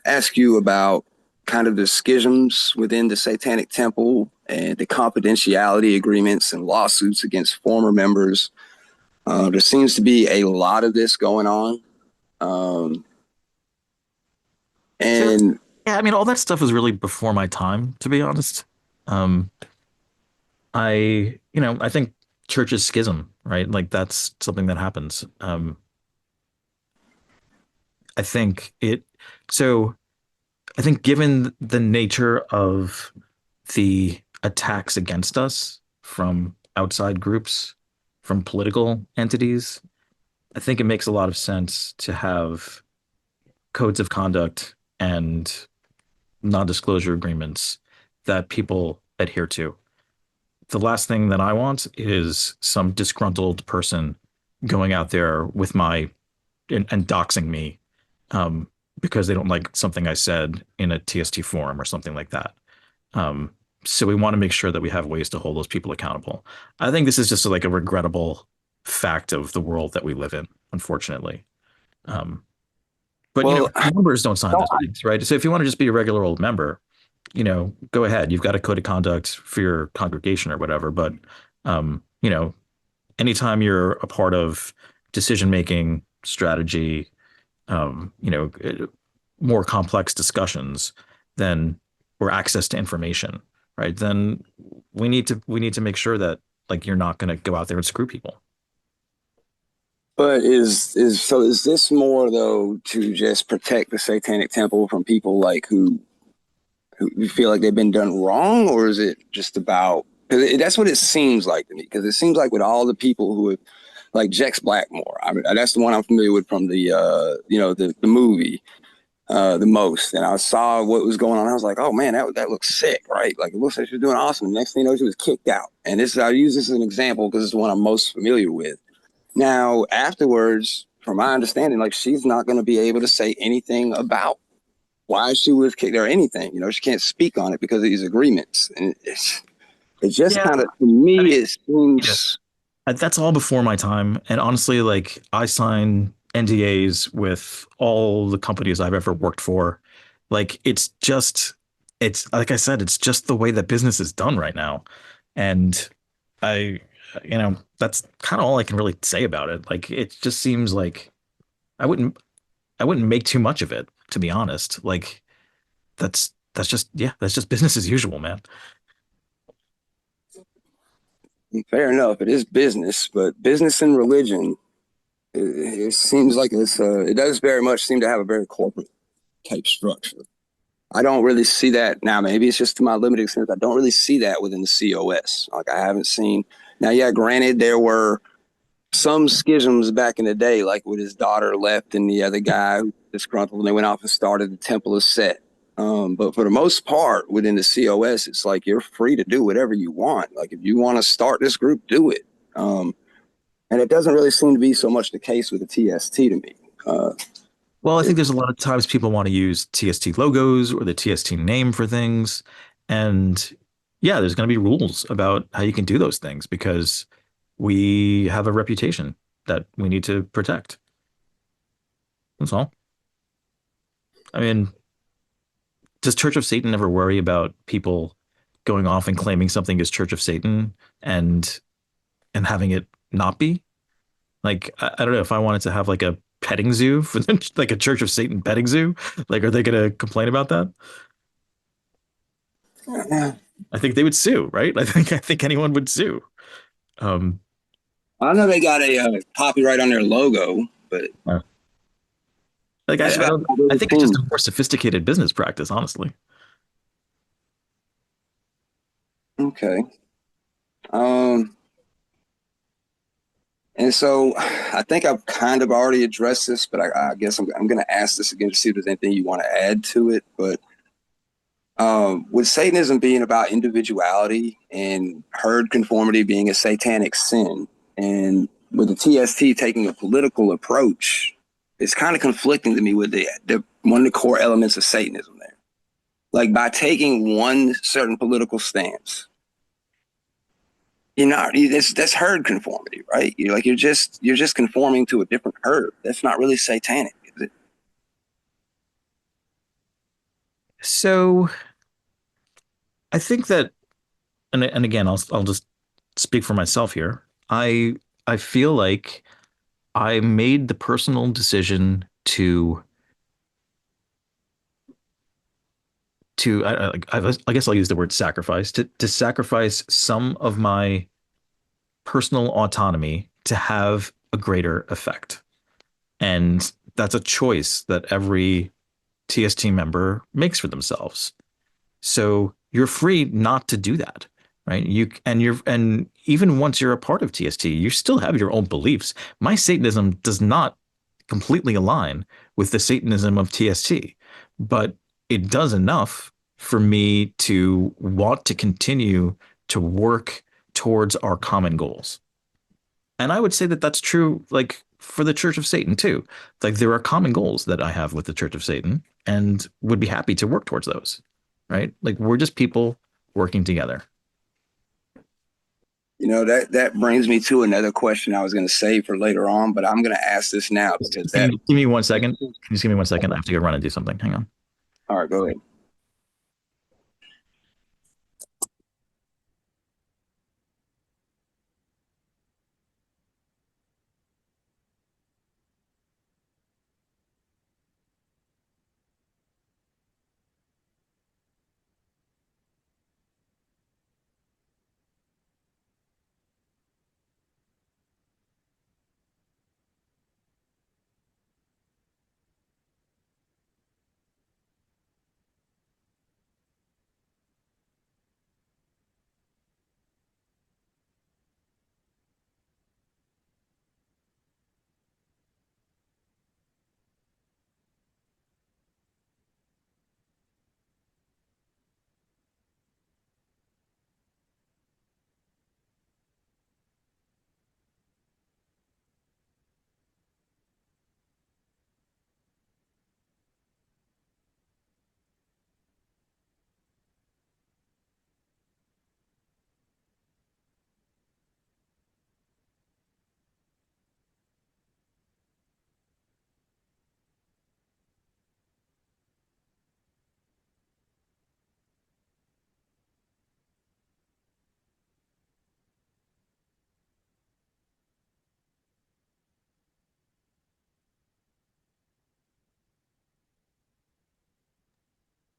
ask you about kind of the schisms within the Satanic Temple and the confidentiality agreements and lawsuits against former members. There seems to be a lot of this going on. And yeah, I mean, all that stuff was really before my time, to be honest. Um, I think church is schism, right? Like that's something that happens. I think it, so I think given the nature of the attacks against us from outside groups, from political entities, I think it makes a lot of sense to have codes of conduct and non-disclosure agreements that people adhere to. The last thing that I want is some disgruntled person going out there with and doxing me um, because they don't like something I said in a TST forum or something like that. Um, so we want to make sure that we have ways to hold those people accountable. I think this is just like a regrettable fact of the world that we live in, unfortunately. Um, but well, members don't sign those things, right? So if you want to just be a regular old member, go ahead. You've got a code of conduct for your congregation or whatever. But um, you know, anytime you're a part of decision making strategy, um, you know, more complex discussions, then or access to information, right? Then we need to make sure that like you're not going to go out there and screw people. but is this more though to just protect the Satanic Temple from people like who feel like they've been done wrong, or is it just about? Because that's what it seems like to me. Because it seems like with all the people who have, like Jex Blackmore, I mean, that's the one I'm familiar with from the movie the most. And I saw what was going on. I was like, oh man, that looks sick, right? Like it looks like she's doing awesome. The next thing you know, she was kicked out. And I use this as an example because it's the one I'm most familiar with. Now, afterwards, from my understanding, like she's not going to be able to say anything about why she was kicked or anything. She can't speak on it because of these agreements. And it's just Yeah, kind of, to me, I mean, it seems. that's all before my time. And honestly, like I sign NDAs with all the companies I've ever worked for. Like it's like I said, it's just the way that business is done right now. And I, that's kind of all I can really say about it. Like it just seems like I wouldn't I wouldn't make too much of it, to be honest. Like that's just business as usual, man. Fair enough. It is business, but business and religion, it seems like it does very much seem to have a very corporate type structure. I don't really see that now. Maybe it's just to my limited extent. I don't really see that within the COS. Like I haven't seen. Now, yeah, granted, there were some schisms back in the day, like with his daughter left and the other guy who was disgruntled, and they went off and started the Temple of Set. But for the most part, within the COS, it's like you're free to do whatever you want. Like if you want to start this group, do it. And it doesn't really seem to be so much the case with the TST to me. Well, I think It, there's a lot of times people want to use TST logos or the TST name for things. And yeah, there's going to be rules about how you can do those things because we have a reputation that we need to protect. That's all. I mean, does Church of Satan ever worry about people going off and claiming something is Church of Satan and having it not be? Like, I don't know if I wanted to have like a petting zoo for like a Church of Satan petting zoo. Like, are they going to complain about that? I think they would sue, right? I think anyone would sue. Um, I know they got a copyright on their logo, but uh, like that's I about don't. all I they've think it's just seen. a more sophisticated business practice, honestly. Okay. Um, And so I think I've kind of already addressed this, but I guess I'm going to ask this again to see if there's anything you want to add to it. But with Satanism being about individuality and herd conformity being a satanic sin, and with the TST taking a political approach, it's kind of conflicting to me with the one of the core elements of Satanism there. Like by taking one certain political stance, that's herd conformity, right? You're just conforming to a different herd. That's not really satanic, is it? So I think that, and again, I'll just speak for myself here. I feel like I made the personal decision to I guess I'll use the word sacrifice to sacrifice some of my personal autonomy to have a greater effect. And that's a choice that every TST member makes for themselves. So you're free not to do that, right? And even once you're a part of TST, you still have your own beliefs. My Satanism does not completely align with the Satanism of TST, but it does enough for me to want to continue to work towards our common goals. And I would say that that's true, like for the Church of Satan too. Like there are common goals that I have with the Church of Satan and would be happy to work towards those, right? Like we're just people working together. That brings me to another question I was going to save for later on, but I'm going to ask this now because Can you give me 1 second? Can you just give me 1 second? I have to go run and do something. Hang on. all right, go ahead.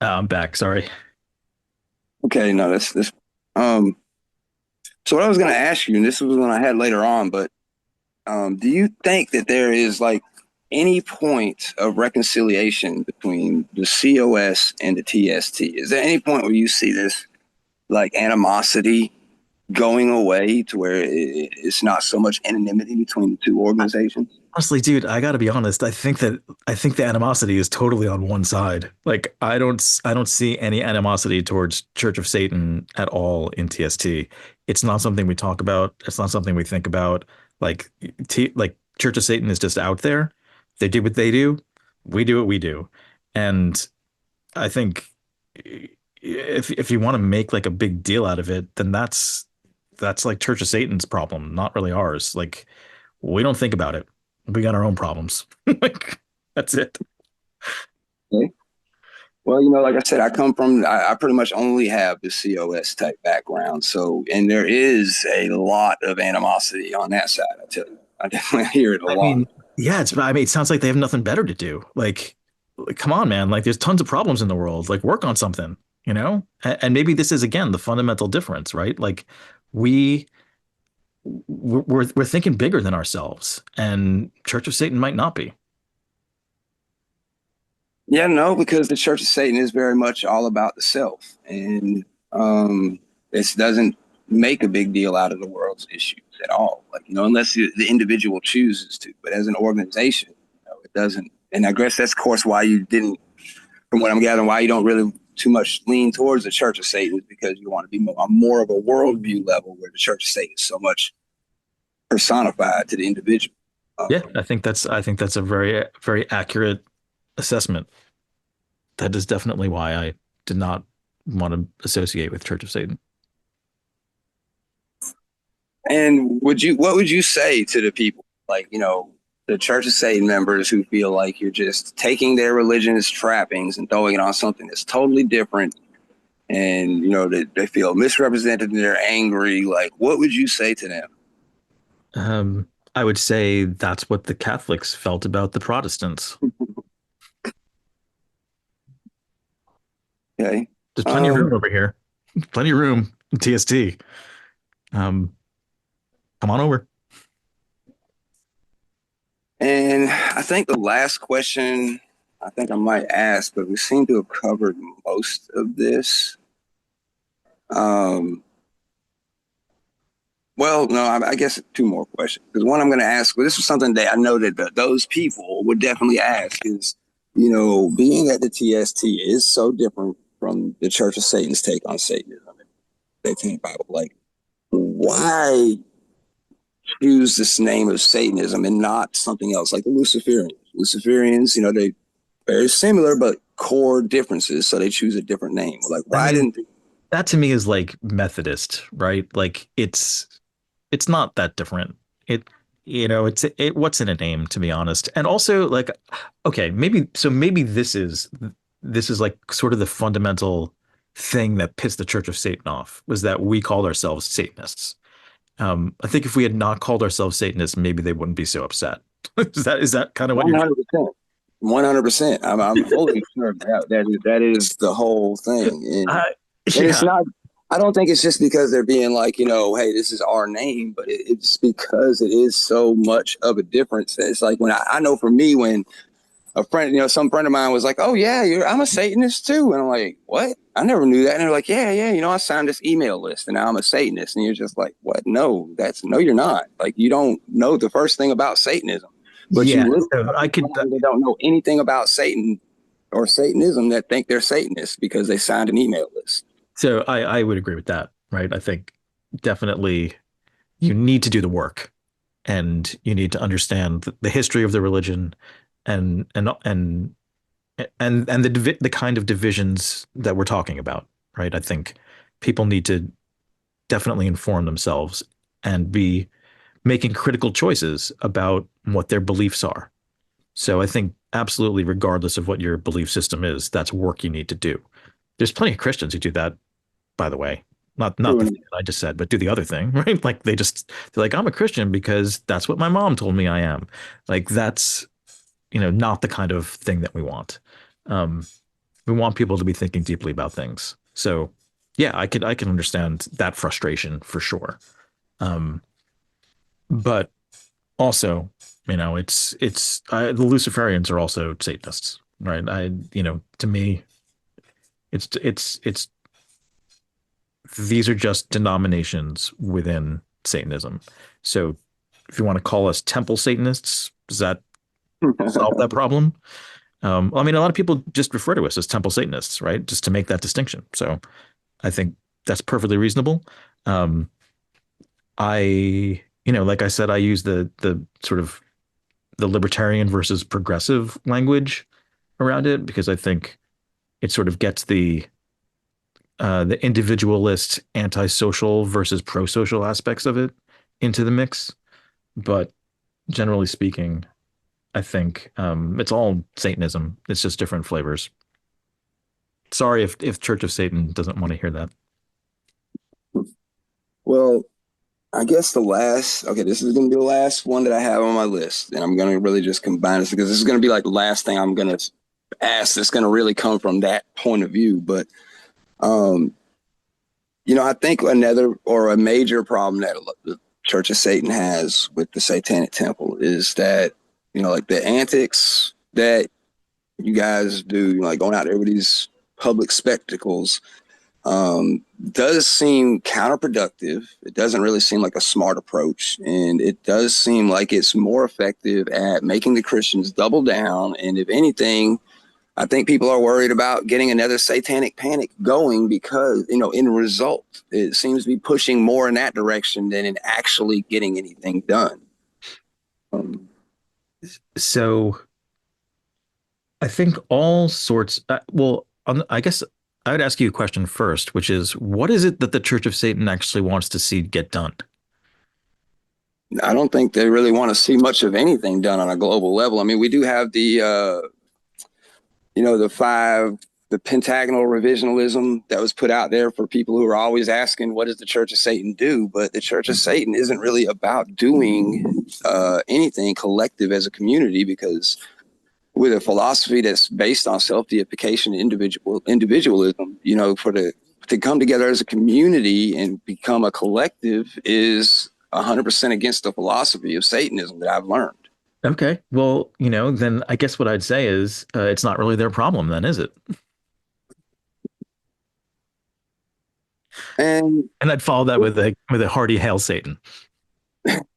I'm back. Sorry. Okay, no, that's this. Um, so what I was going to ask you, and this was one I had later on, but do you think that there is like any point of reconciliation between the COS and the TST? Is there any point where you see this like animosity going away to where it's not so much anonymity between the two organizations? Honestly, dude, I gotta be honest. I think the animosity is totally on one side. Like I don't see any animosity towards Church of Satan at all in TST. It's not something we talk about. It's not something we think about. Like like Church of Satan is just out there. They do what they do. We do what we do. And I think if you want to make like a big deal out of it, then that's like Church of Satan's problem, not really ours. Like we don't think about it. We got our own problems. Like that's it. Okay. Well, like I said, I pretty much only have the COS type background. So, and there is a lot of animosity on that side. I tell you, I definitely hear it a I lot. mean, yeah, I mean, it sounds like they have nothing better to do. Like, come on, man. Like, there's tons of problems in the world. Like, work on something, you know? And maybe this is again the fundamental difference, right? Like, we we're thinking bigger than ourselves, and Church of Satan might not be. Yeah, no, because the Church of Satan is very much all about the self, and it doesn't make a big deal out of the world's issues at all. Like, unless the individual chooses to, but as an organization, it doesn't. And I guess that's, of course, why you didn't, from what I'm gathering, why you don't really too much lean towards the Church of Satan, is because you want to be more of a worldview level, where the Church of Satan is so much personified to the individual. Yeah, I think that's a very, very accurate assessment. That is definitely why I did not want to associate with Church of Satan. And what would you say to the people, like, the Church of Satan members, who feel like you're just taking their religion's trappings and throwing it on something that's totally different, and they feel misrepresented and they're angry? Like, what would you say to them? I would say that's what the Catholics felt about the Protestants. Okay. There's plenty of room over here. Plenty of room. TST. Come on over. And I think the last question I think I might ask, but we seem to have covered most of this. Well, no, I guess two more questions. Because one I'm going to ask, well, this is something that I know that those people would definitely ask is, being at the TST is so different from the Church of Satan's take on Satanism. They think Bible, like, why choose this name of Satanism and not something else, like the Luciferians? Luciferians, they very similar, but core differences. So they choose a different name. Like, why didn't that, to me, is like Methodist, right? Like it's not that different. It's what's in a name, to be honest. And also, like, okay, maybe this is like sort of the fundamental thing that pissed the Church of Satan off, was that we called ourselves Satanists. I think if we had not called ourselves Satanists, maybe they wouldn't be so upset. Is that kind of what 100%? 100%. I'm fully sure that is the whole thing. And it's not. I don't think it's just because they're being like, hey, this is our name, but it's because it is so much of a difference. It's like, when I know for me, when a friend, some friend of mine was like, oh yeah, I'm a Satanist too. And I'm like, what? I never knew that. And they're like, yeah, I signed this email list and now I'm a Satanist. And you're just like, what? No, you're not. Like, you don't know the first thing about Satanism, but yeah, they don't know anything about Satan or Satanism that think they're Satanists because they signed an email list. So I would agree with that, right? I think definitely you need to do the work, and you need to understand the history of the religion, and the kind of divisions that we're talking about, right? I think people need to definitely inform themselves and be making critical choices about what their beliefs are. So I think absolutely, regardless of what your belief system is, that's work you need to do. There's plenty of Christians who do that, by the way. Not the thing that I just said, but do the other thing, right? Like they're like, I'm a Christian because that's what my mom told me I am. Like, that's, not the kind of thing that we want. We want people to be thinking deeply about things. So yeah, I can understand that frustration for sure. But also, the Luciferians are also Satanists, right? To me, it's these are just denominations within Satanism. So if you want to call us temple Satanists, does that solve that problem? A lot of people just refer to us as temple Satanists, right? Just to make that distinction. So I think that's perfectly reasonable. Like I said, I use the sort of the libertarian versus progressive language around it, because I think it sort of gets the individualist, antisocial versus pro-social aspects of it into the mix. But generally speaking, I think it's all Satanism. It's just different flavors. Sorry if Church of Satan doesn't want to hear that. Well, I guess this is going to be the last one that I have on my list. And I'm going to really just combine this, because this is going to be like the last thing I'm going to ask that's going to really come from that point of view. But, I think a major problem that the Church of Satan has with the Satanic Temple is that, like the antics that you guys do, like going out there with these public spectacles, does seem counterproductive. It doesn't really seem like a smart approach. And it does seem like it's more effective at making the Christians double down. And if anything, I think people are worried about getting another satanic panic going because, in result, it seems to be pushing more in that direction than in actually getting anything done. So I think all sorts, I guess I would ask you a question first, which is what is it that the Church of Satan actually wants to see get done? I don't think they really want to see much of anything done on a global level. I mean, we do have the the pentagonal revisionism that was put out there for people who are always asking, what does the Church of Satan do? But the Church of Satan isn't really about doing anything collective as a community, because with a philosophy that's based on self-deification and individualism, to come together as a community and become a collective is 100% against the philosophy of Satanism that I've learned. Okay. Well, then I guess what I'd say is it's not really their problem then, is it? And And I'd follow that with a hearty hail Satan.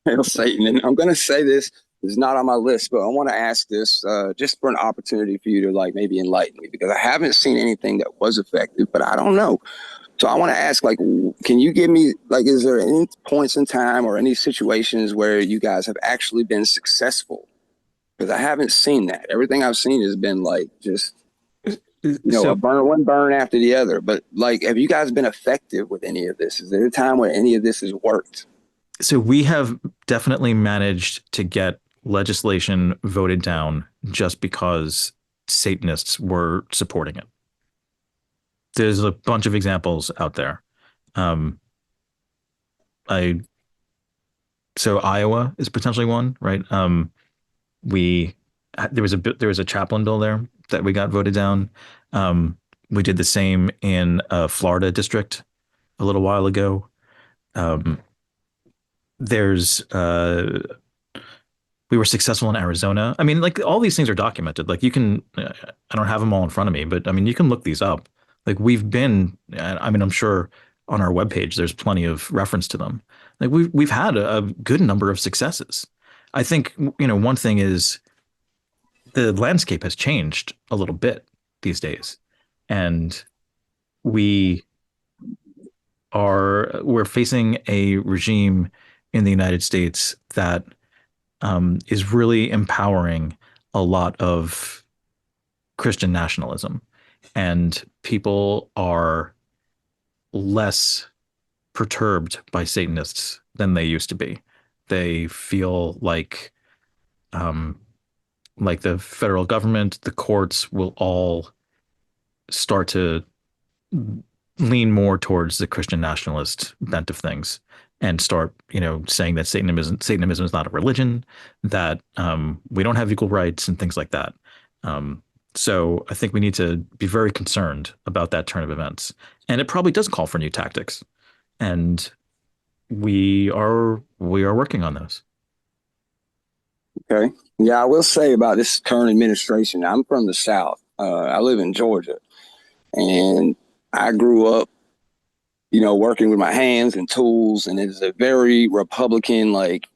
hail Satan. And I'm going to say this is not on my list, but I want to ask this just for an opportunity for you to like maybe enlighten me, because I haven't seen anything that was effective, but I don't know. So I want to ask, like, can you give me, like, is there any points in time or any situations where you guys have actually been successful? Because I haven't seen that. Everything I've seen has been like just, So, one burn after the other. But like, have you guys been effective with any of this? Is there a time where any of this has worked? so we have definitely managed to get legislation voted down just because Satanists were supporting it. There's a bunch of examples out there. Um, I so Iowa is potentially one, right? We there was a chaplain bill there that we got voted down. We did the same in Florida district a little while ago. Um, there's We were successful in Arizona. I mean, like all these things are documented. Like you can, I don't have them all in front of me, but I mean, you can look these up. Like we've been, I mean, I'm sure on our webpage there's plenty of reference to them. Like we've had a good number of successes. I think one thing is the landscape has changed a little bit these days, and we we're facing a regime in the United States that is really empowering a lot of Christian nationalism, and people are less perturbed by Satanists than they used to be. They feel like the federal government, the courts will all start to lean more towards the Christian nationalist bent of things and start, saying that Satanism is not a religion, that we don't have equal rights and things like that. So I think we need to be very concerned about that turn of events, and it probably does call for new tactics, and we are working on those. Okay. Yeah, I will say about this current administration, I'm from the South. I live in Georgia, and I grew up, working with my hands and tools, and it's a very Republican, like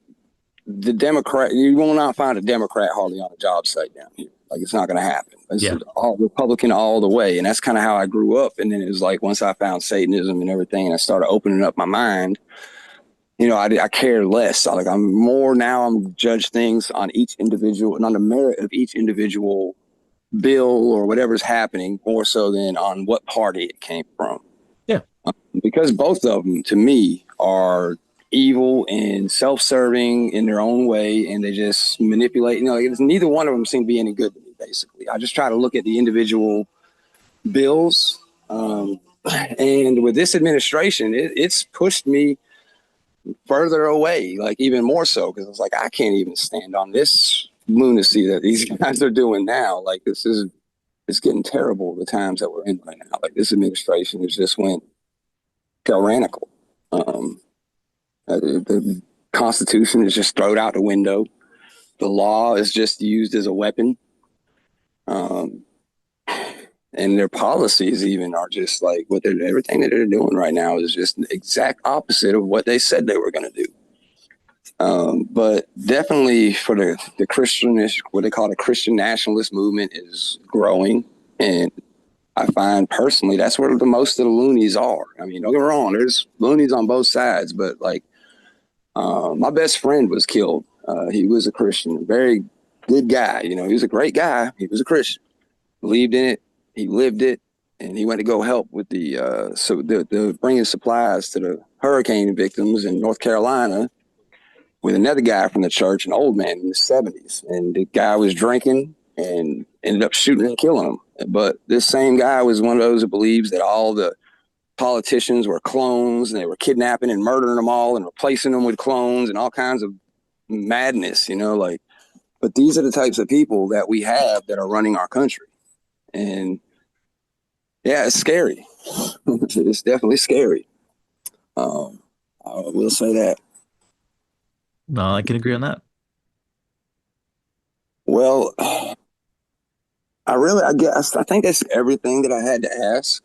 the Democrat. You will not find a Democrat hardly on a job site down here. Like it's not going to happen. It's Yeah. all Republican all the way, and that's kind of how I grew up. And then it was like once I found Satanism and everything, and I started opening up my mind. I care less. I'm more now. I'm judge things on each individual and on the merit of each individual bill or whatever's happening, more so than on what party it came from. Yeah. Because both of them, to me, are evil and self-serving in their own way, and they just manipulate. Neither one of them seem to be any good to me. Basically, I just try to look at the individual bills, and with this administration, it's pushed me further away, like even more so, because it's like I can't even stand on this lunacy that these guys are doing now. Like it's getting terrible, the times that we're in right now. Like this administration has just went tyrannical. The Constitution is just thrown out the window. The law is just used as a weapon. and their policies even are just like everything that they're doing right now is just the exact opposite of what they said they were going to do. But definitely for the Christianish, what they call the Christian nationalist movement is growing. And I find personally, that's where the most of the loonies are. I mean, don't get me wrong, there's loonies on both sides, but like, my best friend was killed. He was a Christian, a very good guy. You know, he was a great guy. He was a Christian, believed in it. He lived it. And he went to go help with the bringing supplies to the hurricane victims in North Carolina with another guy from the church, an old man in his 70s. And the guy was drinking and ended up shooting and killing him. But this same guy was one of those that believes that all the politicians were clones and they were kidnapping and murdering them all and replacing them with clones and all kinds of madness, you know, like, but these are the types of people that we have that are running our country. And yeah, it's scary. It's definitely scary. I will say that. No, I can agree on that. Well, I think that's everything that I had to ask.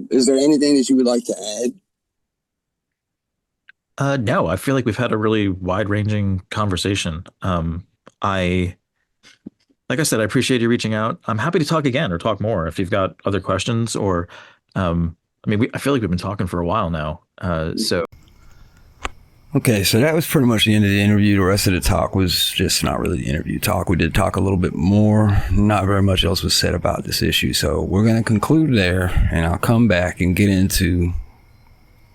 Is there anything that you would like to add? No, I feel like we've had a really wide-ranging conversation. Like I said, I appreciate you reaching out. I'm happy to talk again or talk more if you've got other questions or, I mean, I feel like we've been talking for a while now. So. Okay, so that was pretty much the end of the interview. The rest of the talk was just not really the interview talk. We did talk a little bit more. Not very much else was said about this issue. So we're going to conclude there, and I'll come back and get into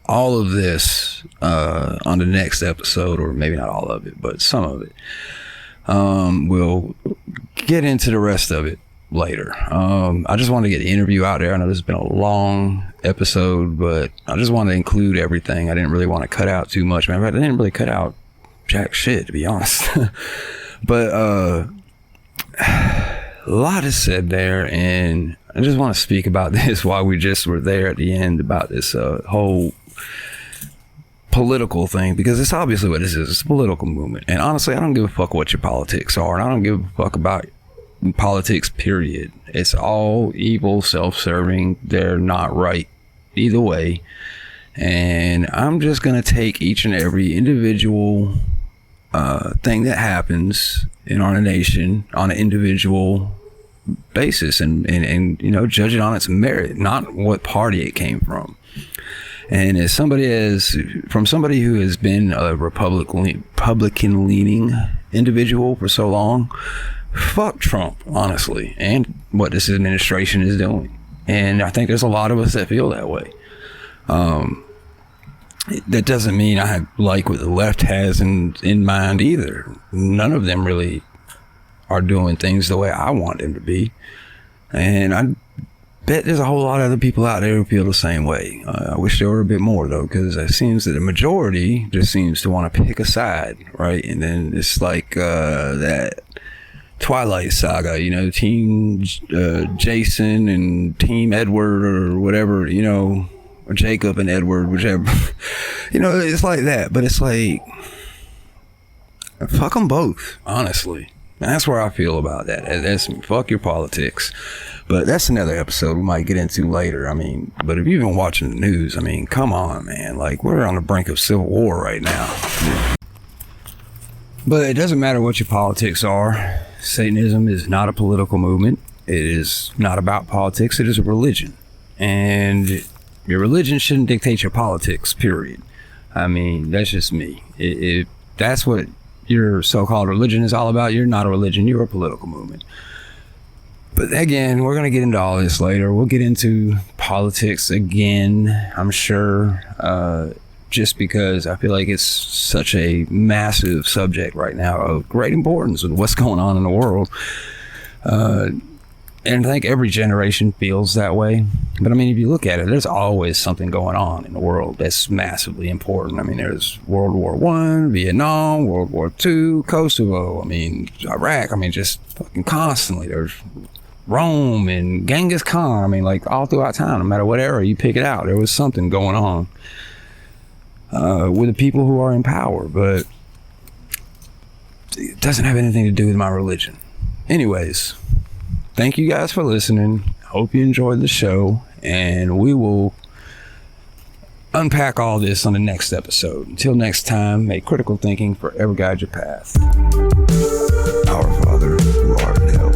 all of this on the next episode, or maybe not all of it, but some of it. We'll get into the rest of it later. I just wanted to get the interview out there. I know this has been a long episode, but I just wanted to include everything. I didn't really want to cut out too much. Man, I didn't really cut out jack shit, to be honest. But a lot is said there, and I just want to speak about this while we just were there at the end about this whole political thing, because it's obviously what this is. It's a political movement. And honestly, I don't give a fuck what your politics are, and I don't give a fuck about politics, period. It's all evil, self-serving. They're not right either way. And I'm just going to take each and every individual thing that happens in our nation on an individual basis and you know, judge it on its merit, not what party it came from. And as somebody who has been a Republican leaning individual for so long, fuck Trump, honestly, and what this administration is doing. And I think there's a lot of us that feel that way. That doesn't mean I like what the left has in mind either. None of them really are doing things the way I want them to be. And I bet there's a whole lot of other people out there who feel the same way. I wish there were a bit more, though, because it seems that the majority just seems to want to pick a side, right? And then it's like that Twilight Saga, you know, Team Jason and Team Edward or whatever, you know, or Jacob and Edward, whichever. You know, it's like that. But it's like, fuck them both, honestly. And that's where I feel about that. That's fuck your politics. But that's another episode we might get into later. I mean, but if you've been watching the news, I mean, come on, man. Like, we're on the brink of civil war right now. But it doesn't matter what your politics are. Satanism is not a political movement. It is not about politics. It is a religion. And your religion shouldn't dictate your politics, period. I mean, that's just me. If that's what your so-called religion is all about, you're not a religion. You're a political movement. But again, we're going to get into all this later. We'll get into politics again, I'm sure, just because I feel like it's such a massive subject right now of great importance with what's going on in the world. And I think every generation feels that way. But I mean, if you look at it, there's always something going on in the world that's massively important. I mean, there's World War I, Vietnam, World War II, Kosovo, I mean, Iraq, I mean, just fucking constantly. There's Rome and Genghis Khan. I mean, like all throughout time, no matter what era you pick it out, there was something going on with the people who are in power. But it doesn't have anything to do with my religion. Anyways, thank you guys for listening. Hope you enjoyed the show, and we will unpack all this on the next episode. Until next time, may critical thinking forever guide your path. Our Father, who art in hell,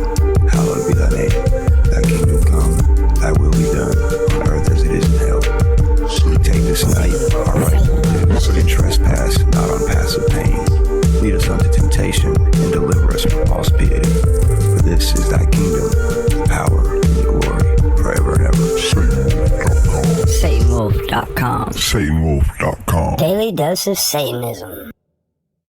hallowed be thy name. Thy kingdom come, thy will be done, on earth as it is in hell. Take this night our rightful dues, and trespass not on passive pain. Lead us unto temptation, and deliver us from false piety. For this is thy kingdom, the power, and the glory, forever and ever. SatanWolf.com. SatanWolf.com. Daily dose of Satanism.